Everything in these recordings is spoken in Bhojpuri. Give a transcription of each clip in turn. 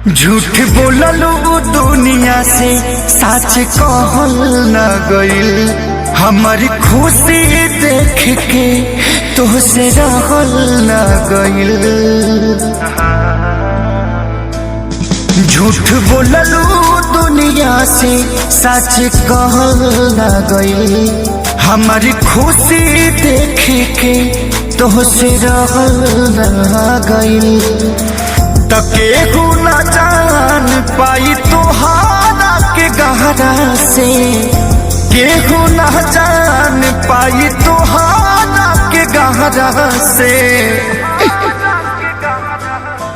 झूठ बोललू दुनिया से सच कहल न गइल। हमारी खुशी देख के तोहसे रहल न गइल। झूठ बोललू दुनिया से सच कहल न गइल। हमारी खुशी देख के तोहसे रहल न गइल। केहू न जान पाई तोहारा के गहरा से, केहू न जान पाई तोहारा के गहरा से।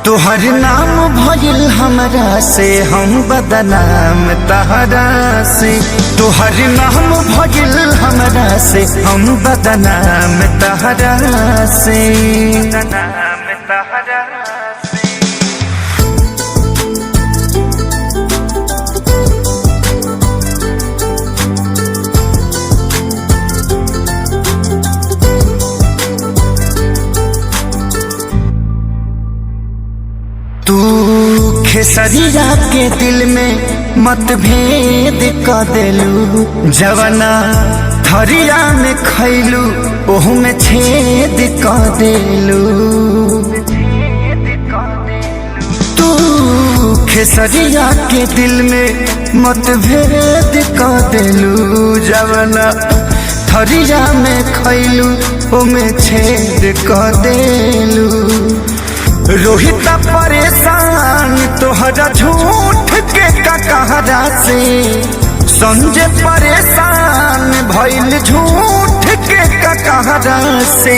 तोहर नाम भइल हमरा से हम बदनाम तहरा से। तोहर नाम भइल हमरा से हम बदनाम तहरा से। तू खेसरिया के दिल में मतभेद क देलू। जवना थरिया में खैलू ओहू में छेद क देलू। तू खेसरिया के दिल में मतभेद क देलू। जवना थरिया में खैलू ओहू में छेद क देलू। रोहित परेशान तोहरा झूठ के कहरा से। संजय परेशान भइल झूठ के कहरा से।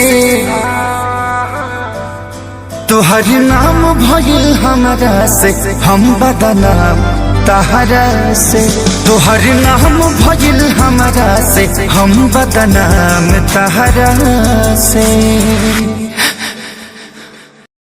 तोहर नाम भइल हमरा से हम बदनाम तहरा से। तोहर नाम भइल हमरा से हम बदनाम तहरा से।